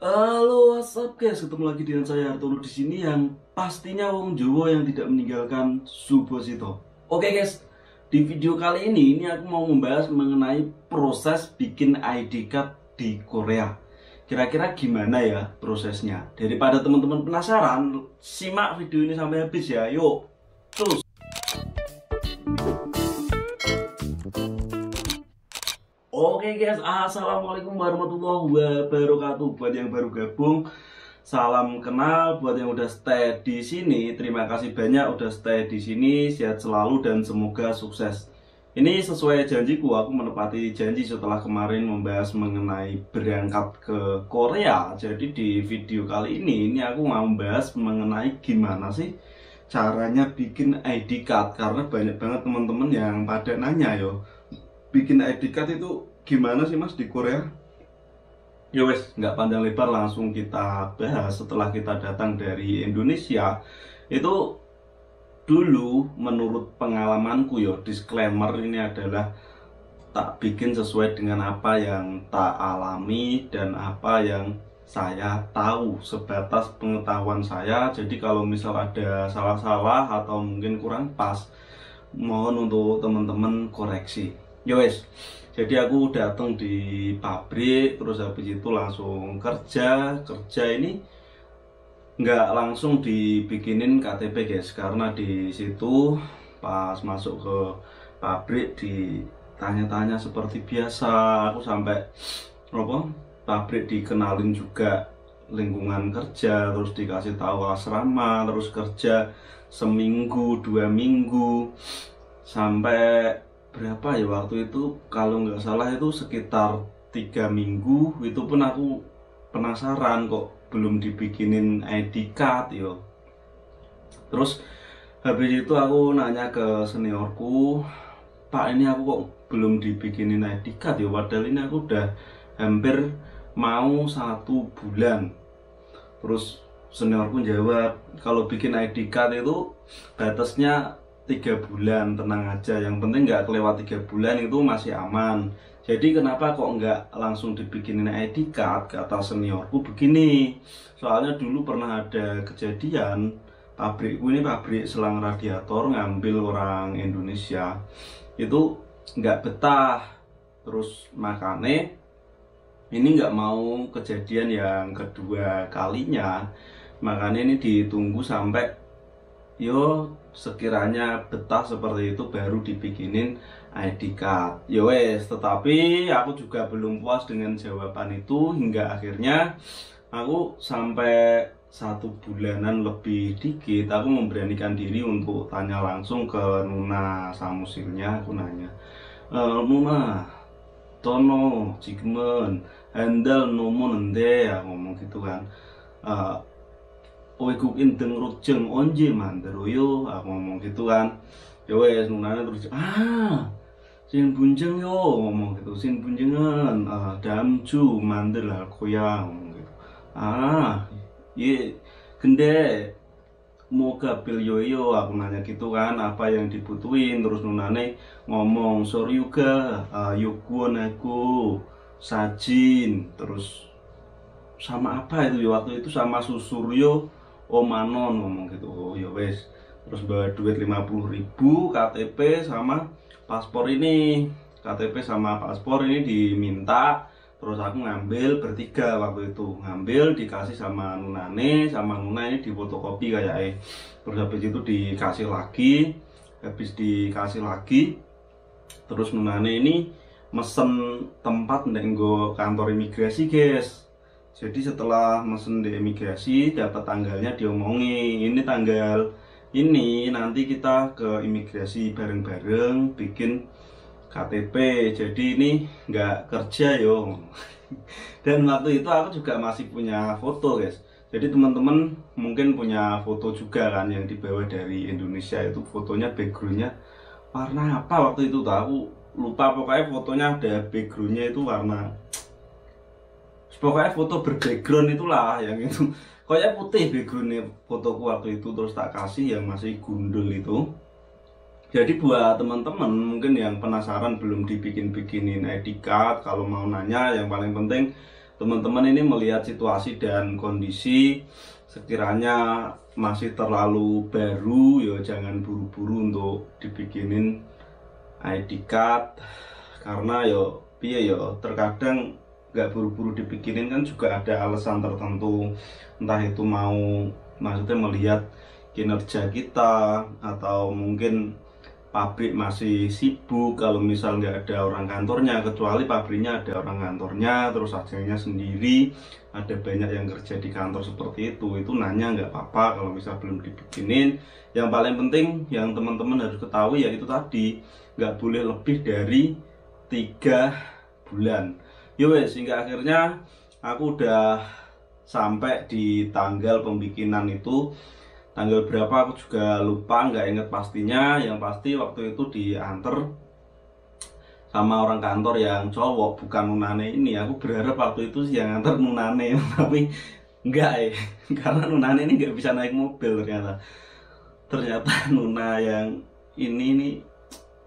Halo, WhatsApp guys, ketemu lagi dengan saya Hartono di sini yang pastinya wong Jawa yang tidak meninggalkan Subosito. Oke guys, di video kali ini aku mau membahas mengenai proses bikin ID card di Korea. Kira-kira gimana ya prosesnya? Daripada teman-teman penasaran, simak video ini sampai habis ya. Yuk, terus. Oke guys, assalamualaikum warahmatullahi wabarakatuh. Buat yang baru gabung, salam kenal. Buat yang udah stay di sini, terima kasih banyak udah stay di sini. Sehat selalu dan semoga sukses. Ini sesuai janjiku, aku menepati janji setelah kemarin membahas mengenai berangkat ke Korea. Jadi di video kali ini aku mau membahas mengenai gimana sih caranya bikin ID card. Karena banyak banget teman-teman yang pada nanya yo, bikin ID card itu gimana sih mas di Korea? Ya wes, nggak panjang lebar langsung kita bahas. Setelah kita datang dari Indonesia, itu dulu menurut pengalamanku yo, disclaimer ini adalah tak bikin sesuai dengan apa yang tak alami dan apa yang saya tahu, sebatas pengetahuan saya. Jadi kalau misal ada salah-salah atau mungkin kurang pas, mohon untuk teman-teman koreksi. Ya wes, jadi aku datang di pabrik, terus habis itu langsung kerja ini nggak langsung dibikinin KTP guys, karena di situ pas masuk ke pabrik ditanya-tanya seperti biasa. Aku sampai apa, pabrik dikenalin juga lingkungan kerja, terus dikasih tahu asrama, terus kerja seminggu 2 minggu sampai berapa ya waktu itu, kalau nggak salah itu sekitar 3 minggu. Itu pun aku penasaran kok belum dibikinin ID card yo. Terus habis itu aku nanya ke seniorku, Pak ini aku kok belum dibikinin ID card ya, padahal ini aku udah hampir mau 1 bulan. Terus seniorku jawab, kalau bikin ID card itu batasnya 3 bulan, tenang aja, yang penting nggak kelewat 3 bulan itu masih aman. Jadi kenapa kok nggak langsung dibikinin ID card, kata seniorku begini, soalnya dulu pernah ada kejadian, pabrikku ini pabrik selang radiator, ngambil orang Indonesia itu nggak betah, terus makanya ini nggak mau kejadian yang kedua kalinya, makanya ini ditunggu sampai yo sekiranya betah seperti itu baru dibikinin ID card. Yo wes, tetapi aku juga belum puas dengan jawaban itu, hingga akhirnya aku sampai 1 bulanan lebih dikit aku memberanikan diri untuk tanya langsung ke Nuna Samusilnya. Aku nanya, Nuna, Tono, 지금은 handle nomonende, aku ngomong gitu kan. 외국인 등록증 언제 만들어요? Aku ngomong gitu kan. Ya wes, nunanya terus sin bunjeng요 ngomong gitu. Sin bunjengan dalam ju 만들 할 거야 ngomong gitu. 예, 근데 뭐가 필요해요? Aku nanya gitu kan, apa yang dibutuhin. Terus nunane ngomong soryuga yoguonaku sajin, terus sama apa itu ya waktu itu, sama susuryo Omanon ngomong gitu. Oh ya wes, terus bawa duit 50.000, KTP sama paspor ini. KTP sama paspor ini diminta, terus aku ngambil bertiga waktu itu, ngambil dikasih sama Nunane, sama Nuna ini difotokopi kayak terus habis itu dikasih lagi. Habis dikasih lagi, terus Nunane ini mesen tempat nenggo kantor imigrasi guys. Jadi setelah mesen di imigrasi, dapat tanggalnya, diomongi ini tanggal ini nanti kita ke imigrasi bareng-bareng bikin KTP. Jadi ini nggak kerja yo. Dan waktu itu aku juga masih punya foto guys. Jadi teman-teman mungkin punya foto juga kan yang dibawa dari Indonesia, itu fotonya backgroundnya warna apa waktu itu tuh aku lupa, pokoknya fotonya ada backgroundnya itu warna, pokoknya foto berbackground itulah yang itu, kayaknya putih backgroundnya fotoku waktu itu. Terus tak kasih yang masih gundul itu. Jadi buat teman-teman mungkin yang penasaran belum dibikin-bikinin ID card, kalau mau nanya yang paling penting teman-teman ini melihat situasi dan kondisi, sekiranya masih terlalu baru ya jangan buru-buru untuk dibikinin ID card, karena yo piye yo terkadang nggak buru-buru dibikinin kan juga ada alasan tertentu, entah itu mau maksudnya melihat kinerja kita, atau mungkin pabrik masih sibuk. Kalau misal nggak ada orang kantornya, kecuali pabriknya ada orang kantornya, terus agennya sendiri, ada banyak yang kerja di kantor seperti itu nanya nggak apa-apa kalau misal belum dibikinin. Yang paling penting yang teman-teman harus ketahui yaitu tadi, nggak boleh lebih dari 3 bulan. Yowes, hingga akhirnya aku udah sampai di tanggal pembikinan itu. Tanggal berapa aku juga lupa, nggak inget pastinya. Yang pasti waktu itu diantar sama orang kantor yang cowok, bukan Nunane ini. Aku berharap waktu itu yang nganter Nunane tapi enggak ya karena Nunane ini nggak bisa naik mobil. Ternyata Nuna yang ini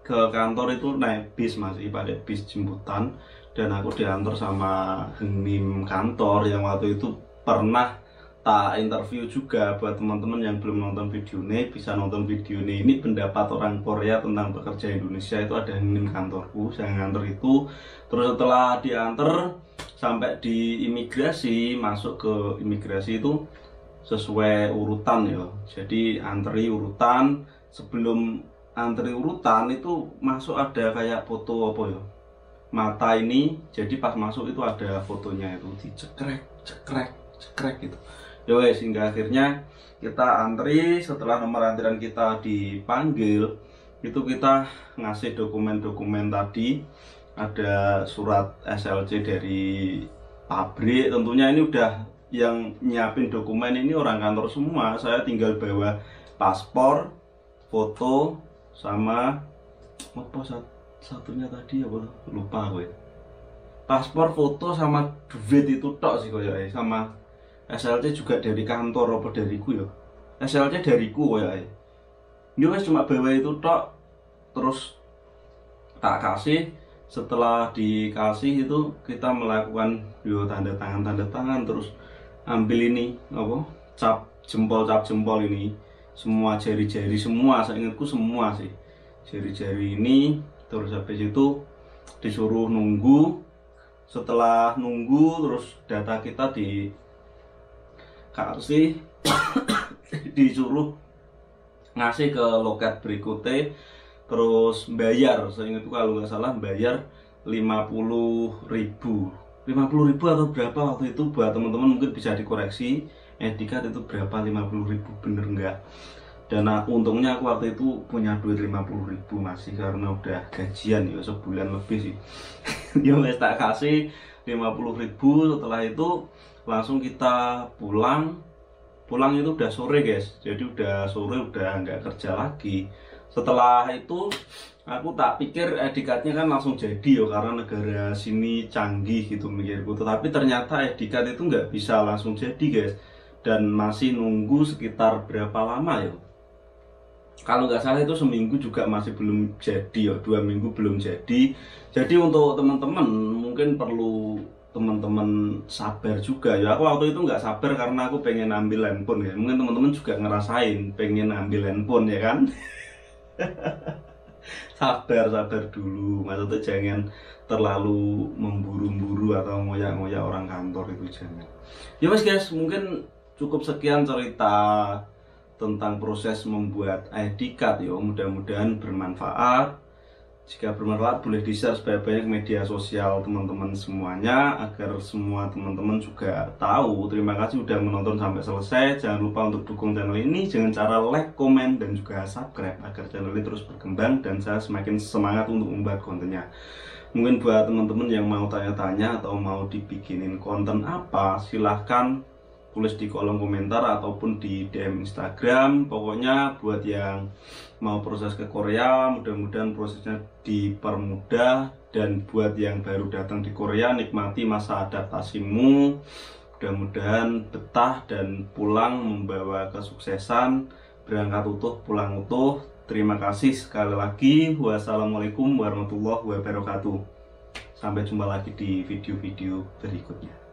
ke kantor itu naik bis, masih pakai bis jemputan, dan aku diantar sama henim kantor yang waktu itu pernah tak interview juga. Buat teman-teman yang belum nonton video ini, bisa nonton video ini pendapat orang Korea tentang pekerja Indonesia. Itu ada henim kantorku, saya nganter itu. Terus setelah diantar sampai di imigrasi, masuk ke imigrasi itu sesuai urutan ya, jadi antri urutan. Sebelum antri urutan itu masuk ada kayak foto apa ya, mata ini, jadi pas masuk itu ada fotonya, itu dicekrek cekrek gitu. Ya wes, hingga akhirnya kita antri. Setelah nomor antrian kita dipanggil, itu kita ngasih dokumen-dokumen tadi. Ada surat SLC dari pabrik, tentunya ini udah yang nyiapin dokumen ini orang kantor semua. Saya tinggal bawa paspor, foto, sama apa satunya tadi apa lupa gue. Paspor, foto, sama duit itu tok sih koyoke. Sama SLC juga dari kantor apa dariku ya. SLC dariku koyoke. Yo wes cuma bawa itu tok. Terus tak kasih. Setelah dikasih itu kita melakukan yo tanda tangan, terus ambil ini apa cap jempol ini, semua jari-jari semua, saya ingatku semua sih jari-jari ini. Terus habis itu disuruh nunggu. Setelah nunggu terus data kita dikasih disuruh ngasih ke loket berikutnya, terus bayar. Saya ingatku kalau nggak salah bayar 50.000 atau berapa waktu itu. Buat teman-teman mungkin bisa dikoreksi etikat itu berapa, 50.000 bener nggak. Dan untungnya aku waktu itu punya duit 50.000 masih, karena udah gajian ya sebulan lebih sih. Ya wes tak kasih 50.000. Setelah itu langsung kita pulang itu udah sore guys, jadi udah sore, udah nggak kerja lagi. Setelah itu aku tak pikir edikatnya kan langsung jadi ya, karena negara sini canggih gitu mikirku. Tetapi ternyata edikat itu nggak bisa langsung jadi guys, dan masih nunggu sekitar berapa lama ya, kalau nggak salah itu seminggu juga masih belum jadi ya, 2 minggu belum jadi. Jadi untuk teman-teman mungkin perlu teman-teman sabar juga ya. Aku waktu itu nggak sabar karena aku pengen ambil handphone ya. Mungkin teman-teman juga ngerasain pengen ambil handphone ya kan. sabar dulu, maksudnya jangan terlalu memburu-buru atau ngoyak-ngoyak orang kantor, itu jangan. Ya mas guys, mungkin cukup sekian cerita tentang proses membuat ID card ya. Mudah-mudahan bermanfaat. Jika bermanfaat boleh di-share sebanyak-banyak media sosial teman-teman semuanya, agar semua teman-teman juga tahu. Terima kasih sudah menonton sampai selesai. Jangan lupa untuk dukung channel ini dengan cara like, komen, dan juga subscribe agar channel ini terus berkembang dan saya semakin semangat untuk membuat kontennya. Mungkin buat teman-teman yang mau tanya-tanya atau mau dibikinin konten apa, silahkan tulis di kolom komentar ataupun di DM Instagram. Pokoknya buat yang mau proses ke Korea, mudah-mudahan prosesnya dipermudah. Dan buat yang baru datang di Korea, nikmati masa adaptasimu. Mudah-mudahan betah dan pulang membawa kesuksesan. Berangkat utuh, pulang utuh. Terima kasih sekali lagi. Wassalamualaikum warahmatullahi wabarakatuh. Sampai jumpa lagi di video-video berikutnya.